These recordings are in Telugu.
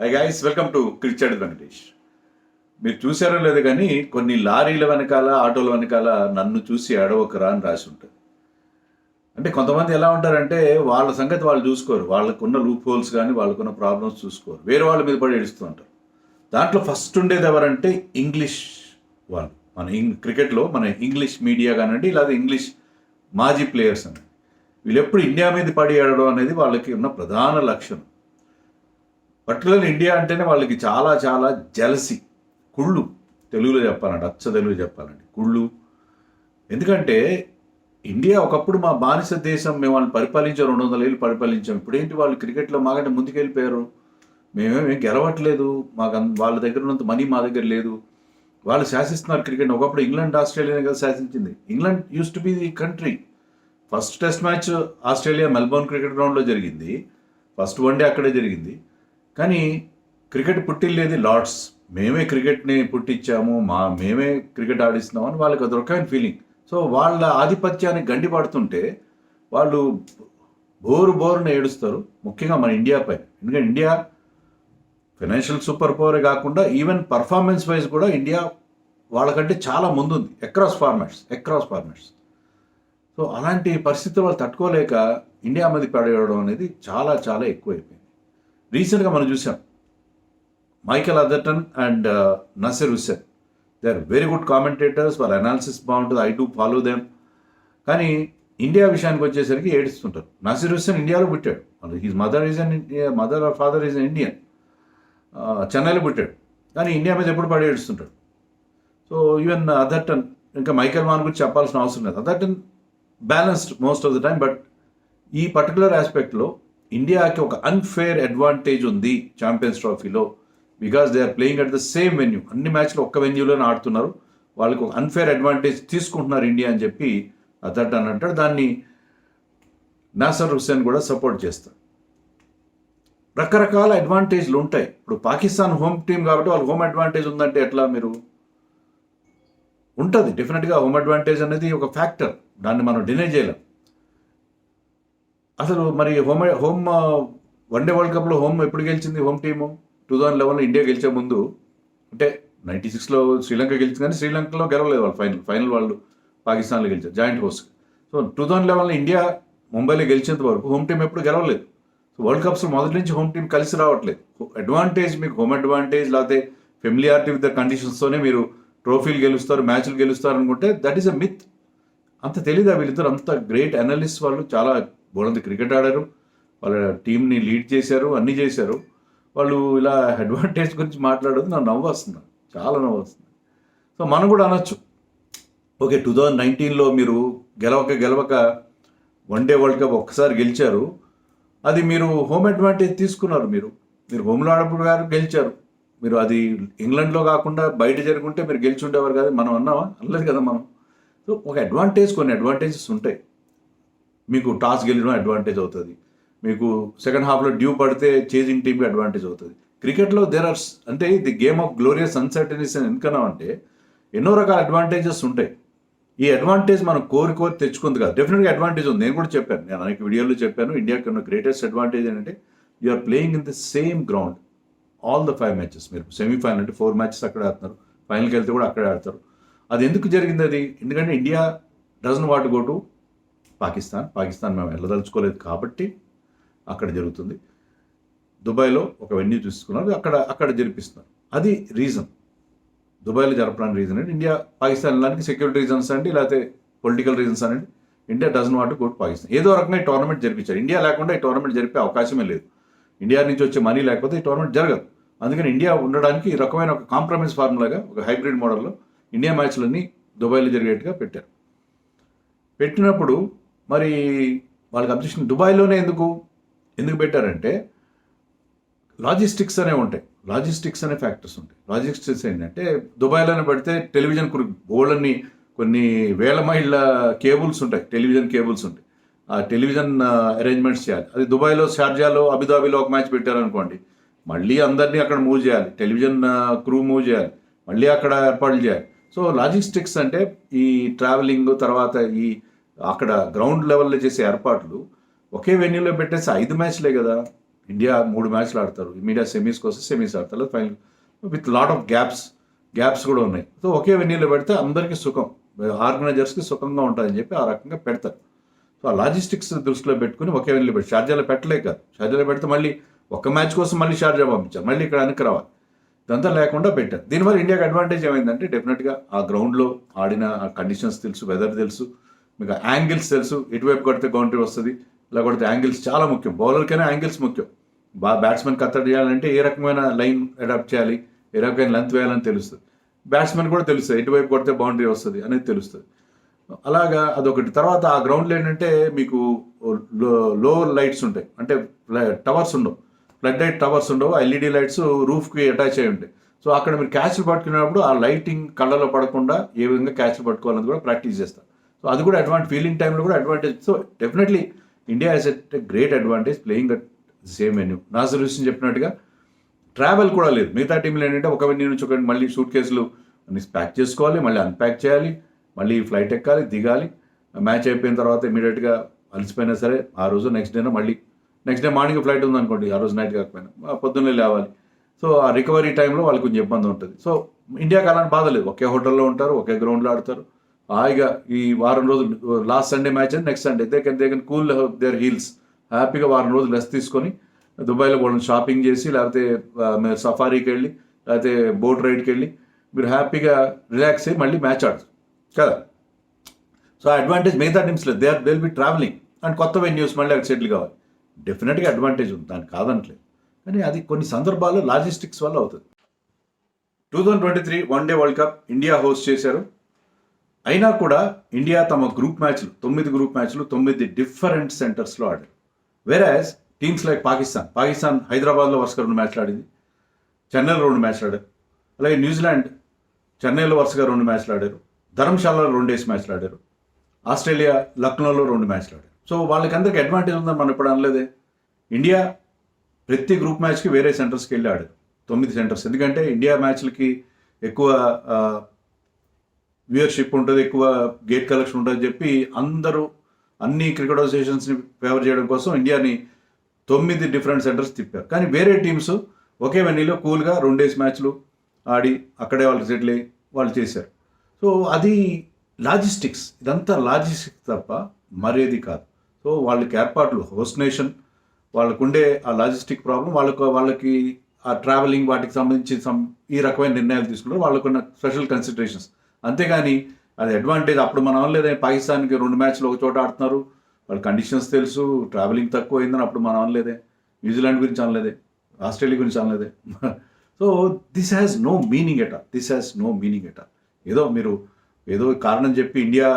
Hi guys, welcome to cricket Venkatesh. మీరు చూసారో లేదు కానీ కొన్ని లారీల వెనకాల ఆటోల వెనకాల నన్ను చూసి అడవకరా అని రాసి ఉంటుంది. అంటే కొంతమంది ఎలా ఉంటారంటే వాళ్ళ సంగతి వాళ్ళు చూసుకోరు, వాళ్ళకున్న లూప్ హోల్స్ కానీ వాళ్ళకున్న ప్రాబ్లమ్స్ చూసుకోరు, వేరే వాళ్ళ మీద పడి ఏడుస్తూ ఉంటారు. దాంట్లో ఫస్ట్ ఉండేది ఎవరంటే ఇంగ్లీష్ వాళ్ళు. మన క్రికెట్లో మన ఇంగ్లీష్ మీడియా కానివ్వండి, లేదా ఇంగ్లీష్ మాజీ ప్లేయర్స్ అని వీళ్ళు ఎప్పుడు ఇండియా మీద పడి ఏడడం అనేది వాళ్ళకి ఉన్న ప్రధాన లక్షణం. పర్టికులర్ ఇండియా అంటేనే వాళ్ళకి చాలా చాలా జలసి, కుళ్ళు. తెలుగులో చెప్పాలంటే, అచ్చ తెలుగు చెప్పాలంటే కుళ్ళు. ఎందుకంటే ఇండియా ఒకప్పుడు మా బానిస దేశం, మేము వాళ్ళని పరిపాలించాం, 200 ఏళ్ళు పరిపాలించాం. ఇప్పుడేంటి వాళ్ళు క్రికెట్లో మాకంటే ముందుకెళ్ళిపోయారు, మేమేమి గెలవట్లేదు, మాకు వాళ్ళ దగ్గర ఉన్నంత మనీ మా దగ్గర లేదు, వాళ్ళు శాసిస్తున్నారు క్రికెట్. ఒకప్పుడు ఇంగ్లాండ్ ఆస్ట్రేలియానే కదా శాసించింది. England uses to be the country. First test match Australia Melbourne cricket గ్రౌండ్లో జరిగింది, ఫస్ట్ వన్డే అక్కడే జరిగింది. కానీ క్రికెట్ పుట్టిల్లేది లార్డ్స్, మేమే క్రికెట్ని పుట్టించాము, మేమే క్రికెట్ ఆడిస్తున్నాము అని వాళ్ళకి అది రకమైన ఫీలింగ్. సో వాళ్ళ ఆధిపత్యాన్ని గండిపడుతుంటే వాళ్ళు బోరుని ఏడుస్తారు, ముఖ్యంగా మన ఇండియా పైన. ఎందుకంటే ఇండియా ఫైనాన్షియల్ సూపర్ పవరే కాకుండా ఈవెన్ పర్ఫార్మెన్స్ వైజ్ కూడా ఇండియా వాళ్ళకంటే చాలా ముందుంది అక్రాస్ ఫార్మాట్స్. సో అలాంటి పరిస్థితులు వాళ్ళు తట్టుకోలేక ఇండియా మీద పడేయడం అనేది చాలా చాలా ఎక్కువైపోయింది. రీసెంట్గా మనం చూసాం Michael Atherton and Nasser Hussain. They are very good commentators, వాళ్ళ అనాలిసిస్ బాగుంటుంది, ఐ డూ ఫాలో దెమ్. కానీ ఇండియా విషయానికి వచ్చేసరికి ఏడుస్తుంటారు. నసీర్ హుస్సేన్ ఇండియాలో పుట్టాడు, his mother or father is Indian, చెన్నైలో పుట్టాడు, కానీ ఇండియా మీద ఎప్పుడు పడి ఏడుస్తుంటాడు. సో ఈవెన్ అదర్టన్, ఇంకా మైకెల్ వాన్ గురించి చెప్పాల్సిన అవసరం లేదు. Atherton balanced most of the time. But ఈ పర్టికులర్ ఆస్పెక్ట్లో ఇండియాకి ఒక అన్ఫేర్ అడ్వాంటేజ్ ఉంది ఛాంపియన్స్ ట్రోఫీలో, because they are playing at the same venue. అన్ని మ్యాచ్లు ఒక్క వెన్యూలోనే ఆడుతున్నారు, వాళ్ళకి ఒక అన్ఫేర్ అడ్వాంటేజ్ తీసుకుంటున్నారు ఇండియా అని చెప్పి అదర్టన్ అంటాడు. దాన్ని నసీర్ హుస్సేన్ కూడా సపోర్ట్ చేస్తారు. రకరకాల అడ్వాంటేజ్లు ఉంటాయి. ఇప్పుడు పాకిస్తాన్ హోమ్ టీం కాబట్టి వాళ్ళకి హోమ్ అడ్వాంటేజ్ ఉందంటే ఎట్లా? మీరు ఉంటుంది డెఫినెట్గా హోమ్ అడ్వాంటేజ్ అనేది ఒక ఫ్యాక్టర్, దాన్ని మనం డినై చేయలేం. అసలు మరి హోమ్ వన్డే వరల్డ్ కప్లో హోమ్ ఎప్పుడు గెలిచింది? హోమ్ టీము 2011 ఇండియా గెలిచే ముందు, అంటే 96లో శ్రీలంక గెలిచింది, కానీ శ్రీలంకలో గెలవలేదు వాళ్ళు. ఫైనల్ వాళ్ళు పాకిస్తాన్లో గెలిచారు జాయింట్ హోస్ట్. సో 2011లో ఇండియా ముంబైలో గెలిచేంత వరకు హోమ్ టీం ఎప్పుడు గెలవలేదు. సో వరల్డ్ కప్స్ మొదటి నుంచి హోమ్ టీం కలిసి రావట్లేదు. అడ్వాంటేజ్ మీకు హోమ్ అడ్వాంటేజ్, లేకపోతే ఫెమిలియారిటీ విత్ ద కండిషన్స్తోనే మీరు ట్రోఫీలు గెలుస్తారు, మ్యాచ్లు గెలుస్తారు అనుకుంటే దట్ ఈస్ అ మిత్. అంత తెలీదా? వీళ్ళిద్దరు అంత గ్రేట్ అనలిస్ట్, వాళ్ళు చాలా బోలంది క్రికెట్ ఆడారు, వాళ్ళ టీంని లీడ్ చేశారు, అన్నీ చేశారు. వాళ్ళు ఇలా అడ్వాంటేజ్ గురించి మాట్లాడదు, నాకు నవ్వు వస్తుంది, చాలా నవ్వు వస్తుంది. సో మనం కూడా అనొచ్చు, ఓకే 2019లో మీరు గెలవక వన్డే వరల్డ్ కప్ ఒక్కసారి గెలిచారు, అది మీరు హోమ్ అడ్వాంటేజ్ తీసుకున్నారు. మీరు హోమ్లో ఆడప్పుడు గారు గెలిచారు, మీరు అది ఇంగ్లాండ్లో కాకుండా బయట జరుగుంటే మీరు గెలిచి ఉండేవారు కదా. మనం అన్నావా? అనలేదు కదా మనం. సో ఒక అడ్వాంటేజ్, కొన్ని అడ్వాంటేజెస్ ఉంటాయి. మీకు టాస్ గెలిచడం అడ్వాంటేజ్ అవుతుంది, మీకు సెకండ్ హాఫ్లో డ్యూ పడితే చేజింగ్ టీమ్కి అడ్వాంటేజ్ అవుతుంది. క్రికెట్లో దేర్ ఆర్, అంటే the game of glorious uncertainties అని ఎందుకన్నామంటే ఎన్నో రకాల అడ్వాంటేజెస్ ఉంటాయి. ఈ అడ్వాంటేజ్ మనం కోరి తెచ్చుకుంది కదా. డెఫినెట్గా అడ్వాంటేజ్ ఉంది, నేను కూడా చెప్పాను, నేను అనేక వీడియోలో చెప్పాను. ఇండియాకి ఉన్న గ్రేటెస్ట్ అడ్వాంటేజ్ ఏంటంటే you are playing in the same ground all the 5 matches. మీరు సెమీఫైనల్ అంటే 4 మ్యాచెస్ అక్కడే ఆడుతున్నారు, ఫైనల్కి వెళ్తే కూడా అక్కడే ఆడతారు. అది ఎందుకు జరిగింది? అది ఎందుకంటే India doesn't want go to Pakistan మేము వెళ్ళదలుచుకోలేదు కాబట్టి అక్కడ జరుగుతుంది. దుబాయ్లో ఒక వెన్యూ తీసుకున్నారు, అక్కడ జరిపిస్తున్నారు. అది రీజన్. దుబాయ్లో జరపడానికి రీజన్ అంటే ఇండియా పాకిస్తాన్ వెళ్ళడానికి సెక్యూరిటీ రీజన్స్ అండి, లేకపోతే పొలిటికల్ రీజన్స్ అనండి. India doesn't want go to Pakistan. ఏదో రకంగా ఈ టోర్నమెంట్ జరిపించారు. ఇండియా లేకుండా ఈ టోర్నమెంట్ జరిపే అవకాశమే లేదు. ఇండియా నుంచి వచ్చే మనీ లేకపోతే ఈ టోర్నమెంట్ జరగదు. అందుకని ఇండియా ఉండడానికి ఈ రకమైన ఒక కాంప్రమైజ్ ఫార్ములాగా, ఒక హైబ్రిడ్ మోడల్లో ఇండియా మ్యాచ్లన్నీ దుబాయ్లో జరిగేట్టుగా పెట్టినప్పుడు మరి వాళ్ళకి అబ్జెక్షన్. దుబాయ్లోనే ఎందుకు పెట్టారంటే లాజిస్టిక్స్ అనేవి ఉంటాయి, లాజిస్టిక్స్ అనే ఫ్యాక్టర్స్ ఉంటాయి. లాజిస్టిక్స్ ఏంటంటే దుబాయ్లోనే పెడితే టెలివిజన్ బోర్డులన్నీ కొన్ని వేల మైళ్ళ కేబుల్స్ ఉంటాయి, టెలివిజన్ కేబుల్స్ ఉంటాయి. ఆ టెలివిజన్ అరేంజ్మెంట్స్ చేయాలి. అది దుబాయ్లో, షార్జాలో, అబుదాబిలో ఒక మ్యాచ్ పెట్టారనుకోండి, మళ్ళీ అందరినీ అక్కడ మూవ్ చేయాలి, టెలివిజన్ క్రూ మూవ్ చేయాలి, మళ్ళీ అక్కడ ఏర్పాట్లు చేయాలి. సో లాజిస్టిక్స్ అంటే ఈ ట్రావెలింగ్, తర్వాత ఈ అక్కడ గ్రౌండ్ లెవెల్లో చేసే ఏర్పాట్లు ఒకే వెన్యూలో పెట్టేసి 5 మ్యాచ్లే కదా. ఇండియా 3 మ్యాచ్లు ఆడతారు, ఇమీడియట్ సెమీస్కి వస్తే సెమీస్ ఆడతారు, final with lot of gaps కూడా ఉన్నాయి. సో ఒకే వెన్యూలో పెడితే అందరికీ సుఖం, ఆర్గనైజర్స్కి సుఖంగా ఉంటుందని చెప్పి ఆ రకంగా పెడతారు. సో ఆ లాజిస్టిక్స్ దృష్టిలో పెట్టుకుని ఒకే వెన్యూలో పెట్టి షార్జాలో పెట్టలే కాదు, షార్జాలో పెడితే మళ్ళీ ఒక్క మ్యాచ్ కోసం మళ్ళీ షార్జా పంపించారు, మళ్ళీ ఇక్కడ వెనక్కి రావాలి, ఇదంతా లేకుండా పెట్టారు. దీనివల్ల ఇండియాకి అడ్వాంటేజ్ ఏమైందంటే డెఫినెట్గా ఆ గ్రౌండ్లో ఆడిన ఆ కండిషన్స్ తెలుసు, వెదర్ తెలుసు, మీకు యాంగిల్స్ తెలుసు, ఇటువైపు కొడితే బౌండరీ వస్తుంది, ఇలా కొడితే యాంగిల్స్ చాలా ముఖ్యం, బౌలర్కైనా యాంగిల్స్ ముఖ్యం. బ్యాట్స్మెన్ కట్టడి చేయాలంటే ఏ రకమైన లైన్ అడాప్ట్ చేయాలి, ఏ రకమైన లెంత్ వేయాలని తెలుస్తుంది, బ్యాట్స్మెన్ కూడా తెలుస్తుంది, ఎటువైపు కొడితే బౌండరీ వస్తుంది అనేది తెలుస్తుంది. అలాగా అదొకటి. తర్వాత ఆ గ్రౌండ్లో ఏంటంటే మీకు లో లైట్స్ ఉంటాయి, అంటే టవర్స్ ఉండవు, ఫ్లడ్ లైట్ టవర్స్ ఉండవు, ఎల్ఈడి లైట్స్ రూఫ్కి అటాచ్ అయి ఉంటాయి. సో అక్కడ మీరు క్యాచ్లు పట్టుకునేటప్పుడు ఆ లైటింగ్ కళ్ళలో పడకుండా ఏ విధంగా క్యాచ్లు పట్టుకోవాలని కూడా ప్రాక్టీస్ చేస్తారు. సో అది కూడా ఫీల్డింగ్ టైంలో కూడా advantage. So definitely India has a great advantage playing at same venue. Nasser Hussain చెప్పినట్టుగా ట్రావెల్ కూడా లేదు. మిగతా టీంలో ఏంటంటే ఒక వెన్యూ నుంచి ఒక మళ్ళీ సూట్ కేసులు అన్ని ప్యాక్ చేసుకోవాలి, మళ్ళీ అన్ప్యాక్ చేయాలి, మళ్ళీ ఫ్లైట్ ఎక్కాలి, దిగాలి, మ్యాచ్ అయిపోయిన తర్వాత ఇమీడియట్గా అలసిపోయినా సరే ఆ రోజు నెక్స్ట్ డే మార్నింగ్ ఫ్లైట్ ఉందనుకోండి, ఆ రోజు నైట్ కాకపోయినా పొద్దున్నే లేవాలి. సో ఆ రికవరీ టైంలో వాళ్ళకి కొంచెం ఇబ్బంది ఉంటుంది. సో ఇండియాకి అలాంటి బాధ లేదు, ఒకే హోటల్లో ఉంటారు, ఒకే గ్రౌండ్లో ఆడతారు, హాయిగా ఈ వారం రోజులు లాస్ట్ సండే మ్యాచ్ అని next Sunday they can cool their heels, హ్యాపీగా వారం రోజులు రెస్ట్ తీసుకొని దుబాయ్లో పోవడం, షాపింగ్ చేసి, లేకపోతే మీరు సఫారీకి వెళ్ళి, లేకపోతే బోట్ రైడ్కి వెళ్ళి మీరు హ్యాపీగా రిలాక్స్ అయ్యి మళ్ళీ మ్యాచ్ ఆడచ్చు కదా. సో ఆ అడ్వాంటేజ్ మిగతా టీమ్స్ లేదు, they will be travelling and కొత్త వెన్యూస్ మళ్ళీ అక్కడ సెటిల్ కావాలి. డెఫినెట్గా అడ్వాంటేజ్ ఉంది, దానికి కాదనట్లేదు, కానీ అది కొన్ని సందర్భాల్లో లాజిస్టిక్స్ వల్ల అవుతుంది. 2023 one day world cup India host చేశారు. అయినా కూడా ఇండియా తమ గ్రూప్ మ్యాచ్లు 9 గ్రూప్ మ్యాచ్లు 9 డిఫరెంట్ సెంటర్స్లో ఆడారు. వేరాజ్ టీమ్స్ లైక్ పాకిస్తాన్ హైదరాబాద్లో వరుసగా 2 మ్యాచ్లు ఆడింది, చెన్నైలో 2 మ్యాచ్లు ఆడారు. అలాగే న్యూజిలాండ్ చెన్నైలో వరుసగా 2 మ్యాచ్లు ఆడారు, ధర్మశాలలో 2 మ్యాచ్లు ఆడారు, ఆస్ట్రేలియా లక్నోలో 2 మ్యాచ్లు ఆడారు. సో వాళ్ళకి అందరికీ అడ్వాంటేజ్ ఉందని మనం ఇప్పుడు అనలేదే. ఇండియా ప్రతి గ్రూప్ మ్యాచ్కి వేరే సెంటర్స్కి వెళ్ళి ఆడారు, 9 సెంటర్స్. ఎందుకంటే ఇండియా మ్యాచ్లకి ఎక్కువ వ్యూయర్షిప్ ఉంటుంది, ఎక్కువ గేట్ కలెక్షన్ ఉంటుంది చెప్పి అందరూ అన్ని క్రికెట్ అసోసియేషన్స్ని ఫేవర్ చేయడం కోసం ఇండియాని 9 డిఫరెంట్ సెంటర్స్ తిప్పారు. కానీ వేరే టీమ్స్ ఒకే వెన్యూలో కూల్గా 2 మ్యాచ్లు ఆడి అక్కడే వాళ్ళు సెటిల్ అయ్యి వాళ్ళు చేశారు. సో అది లాజిస్టిక్స్, ఇదంతా లాజిస్టిక్స్ తప్ప మరేది కాదు. సో వాళ్ళకి ఏర్పాట్లు, హోస్ట్ నేషన్ వాళ్ళకుండే ఆ లాజిస్టిక్ ప్రాబ్లం, వాళ్ళకి ఆ ట్రావెలింగ్ వాటికి సంబంధించి ఈ రకమైన నిర్ణయాలు తీసుకుంటారు, వాళ్ళకున్న స్పెషల్ కన్సిడరేషన్స్. అంతేగాని అది అడ్వాంటేజ్ అప్పుడు మనం అనలేదే. పాకిస్తాన్కి 2 మ్యాచ్లు ఒక చోట ఆడుతున్నారు, వాళ్ళ కండిషన్స్ తెలుసు, ట్రావెలింగ్ తక్కువ అయిందని అప్పుడు మనం అనలేదే. న్యూజిలాండ్ గురించి అనలేదే, ఆస్ట్రేలియా గురించి అనలేదే. So this has no meaning at all. ఏదో కారణం చెప్పి ఇండియా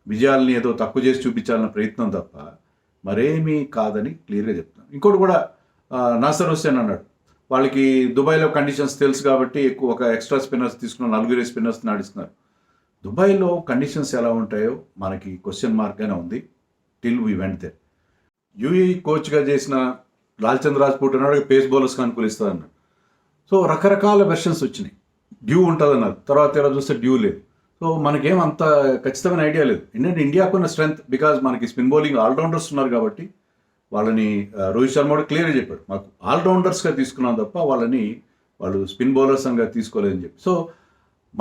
విజయాలని ఏదో తక్కువ చేసి చూపించాలన్న ప్రయత్నం తప్ప మరేమీ కాదని క్లియర్గా చెప్తున్నాను. ఇంకోటి కూడా నాసర్ హుస్సేన్ అన్నాడు, వాళ్ళకి దుబాయ్లో కండిషన్స్ తెలుసు కాబట్టి ఎక్కువ ఒక ఎక్స్ట్రా స్పిన్నర్స్ తీసుకున్న 4 స్పిన్నర్స్ని ఆడిస్తున్నారు. దుబాయ్లో కండిషన్స్ ఎలా ఉంటాయో మనకి క్వశ్చన్ మార్క్గానే ఉంది till we went there. UAE కోచ్గా చేసిన లాల్చంద్ రాజ్పూట్ అన్నాడు పేస్ బౌలర్స్కి అనుకూలిస్తుంది అన్నాడు. సో రకరకాల వెర్షన్స్ వచ్చినాయి. డ్యూ ఉంటుంది అన్నారు, తర్వాత చూస్తే డ్యూ లేదు. సో మనకేం అంత ఖచ్చితమైన ఐడియా లేదు. ఎందుకంటే ఇండియాకున్న స్ట్రెంగ్త్ బికాజ్ మనకి స్పిన్ బౌలింగ్ ఆల్రౌండర్స్ ఉన్నారు కాబట్టి వాళ్ళని రోహిత్ శర్మ కూడా క్లియర్గా చెప్పాడు, మాకు ఆల్రౌండర్స్గా తీసుకున్నాం తప్ప వాళ్ళు స్పిన్ బౌలర్స్గా తీసుకోలేదని చెప్పి. సో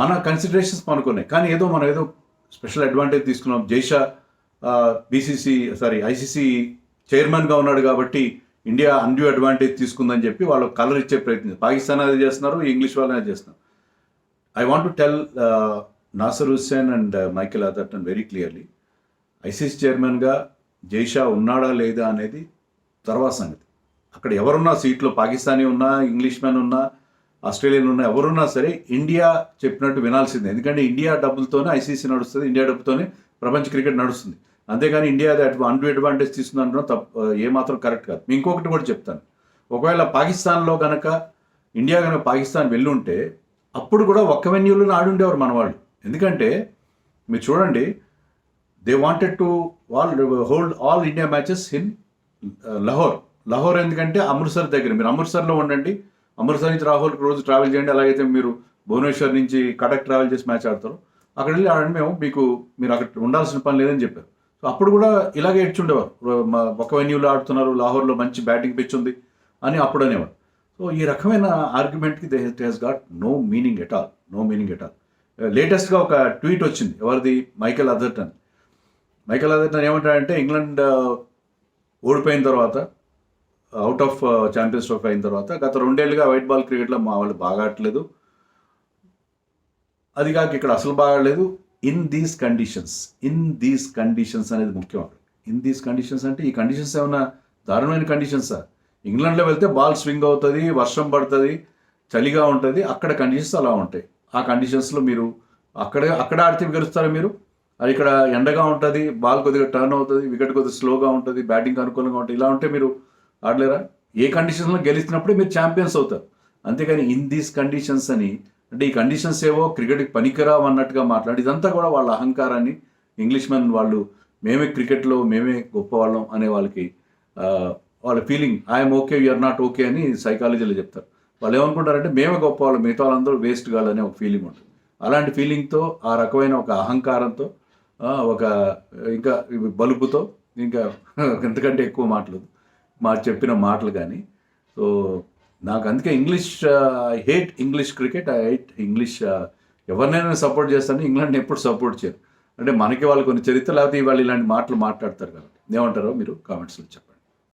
మన కన్సిడరేషన్స్ మనకున్నాయి, కానీ మనం ఏదో స్పెషల్ అడ్వాంటేజ్ తీసుకున్నాం. జైషా ఐసీసీ చైర్మన్గా ఉన్నాడు కాబట్టి ఇండియా అన్డ్యూ అడ్వాంటేజ్ తీసుకుందని చెప్పి వాళ్ళు కలర్ ఇచ్చే ప్రయత్నం పాకిస్తాన్ అది చేస్తున్నారు, ఇంగ్లీష్ వాళ్ళని అది చేస్తున్నారు. I want to tell Nassar Hussain and Michael Atherton very clearly, ICC చైర్మన్గా జైషా ఉన్నాడా లేదా అనేది తర్వాత సంగతి. అక్కడ ఎవరున్నా సీట్లో పాకిస్తానీ ఉన్నా, ఇంగ్లీష్ మ్యాన్ ఉన్నా, ఆస్ట్రేలియన్ ఉన్నా, ఎవరున్నా సరే ఇండియా చెప్పినట్టు వినాల్సిందే. ఎందుకంటే ఇండియా డబ్బులతోనే ఐసీసీ నడుస్తుంది, ఇండియా డబ్బుతోనే ప్రపంచ క్రికెట్ నడుస్తుంది. అంతేగాని ఇండియా అన్డ్యూ అడ్వాంటేజ్ తీసుకుందంటున్నా ఏమాత్రం కరెక్ట్ కాదు. ఇంకొకటి కూడా చెప్తాను, ఒకవేళ పాకిస్తాన్లో కనుక ఇండియా కనుక పాకిస్తాన్ వెళ్ళుంటే అప్పుడు కూడా ఒక్క వెన్యూలోనే ఆడుండేవారు మన వాళ్ళు. ఎందుకంటే మీరు చూడండి, they wanted to hold all India matches in Lahore. ఎందుకంటే అమృత్సర్ దగ్గర, మీరు అమృత్సర్లో ఉండండి, అమృత్సర్ నుంచి లాహోర్కి రోజు ట్రావెల్ చేయండి. అలాగైతే మీరు భువనేశ్వర్ నుంచి కటక్ ట్రావెల్ చేసి మ్యాచ్ ఆడతారు, అక్కడ వెళ్ళి ఆడండి, మీరు అక్కడ ఉండాల్సిన పని లేదని చెప్పారు. సో అప్పుడు కూడా ఇలాగే ఏడ్చుండేవారు, ఒక వెన్యూలో ఆడుతున్నారు, లాహోర్లో మంచి బ్యాటింగ్ పిచ్ ఉంది అని అప్పుడు అనేవారు. సో ఈ రకమైన ఆర్గ్యుమెంట్కి it has got no meaning at all, no meaning at all. లేటెస్ట్గా ఒక ట్వీట్ వచ్చింది, ఎవరిది, మైకెల్ అథర్టన్. మైకెల్ అథర్టన్ ఏమంటాడంటే, ఇంగ్లాండ్ ఓడిపోయిన తర్వాత, అవుట్ ఆఫ్ ఛాంపియన్స్ ట్రోఫీ అయిన తర్వాత, గత 2 ఏళ్ళుగా వైట్ బాల్ క్రికెట్లో మా వాళ్ళు బాగా ఆడట్లేదు, అది కాక ఇక్కడ అసలు బాగాలేదు. ఇన్ దీస్ కండిషన్స్ అనేది ముఖ్యం. ఇన్ దీస్ కండిషన్స్ అంటే ఈ కండిషన్స్ ఏమన్నా దారుణమైన కండిషన్సా? ఇంగ్లాండ్లో వెళ్తే బాల్ స్వింగ్ అవుతుంది, వర్షం పడుతుంది, చలిగా ఉంటుంది, అక్కడ కండిషన్స్ అలా ఉంటాయి. ఆ కండిషన్స్లో మీరు అక్కడ ఆడితే గెలుస్తారా మీరు? అది ఇక్కడ ఎండగా ఉంటుంది, బాల్ కొద్దిగా టర్న్ అవుతుంది, వికెట్ కొద్దిగా స్లోగా ఉంటుంది, బ్యాటింగ్ అనుకూలంగా ఉంటుంది, ఇలా ఉంటే మీరు ఆడలేరా? ఏ కండిషన్స్లో గెలిచినప్పుడే మీరు ఛాంపియన్స్ అవుతారు. అంతేకాని ఇన్ దీస్ కండిషన్స్ అని అంటే ఈ కండిషన్స్ ఏవో క్రికెట్కి పనికిరావు అన్నట్టుగా మాట్లాడి, ఇదంతా కూడా వాళ్ళ అహంకారాన్ని, ఇంగ్లీష్ మెన్ వాళ్ళు మేమే క్రికెట్లో మేమే గొప్పవాళ్ళం అనే వాళ్ళకి వాళ్ళ feeling, I'm okay you're not okay అని సైకాలజీలో చెప్తారు. వాళ్ళు ఏమనుకుంటారంటే మేమే గొప్పవాళ్ళం, మిగతా వాళ్ళందరూ వేస్ట్ కావాలనే ఒక ఫీలింగ్ ఉంటుంది. అలాంటి ఫీలింగ్తో, ఆ రకమైన ఒక అహంకారంతో, ఒక ఇంకా బలుపుతో, ఇంకా ఎంతకంటే ఎక్కువ మాటలు చెప్పిన మాటలు కానీ. సో నాకు అందుకే I hate English cricket, I hate English. ఎవరినైనా సపోర్ట్ చేస్తాను, ఇంగ్లాండ్ని ఎప్పుడు సపోర్ట్ చేయరు. అంటే మనకి వాళ్ళు కొన్ని చరిత్ర, లేకపోతే వాళ్ళు ఇలాంటి మాటలు మాట్లాడతారు కాబట్టి. ఏమంటారో మీరు కామెంట్స్లో చెప్పండి.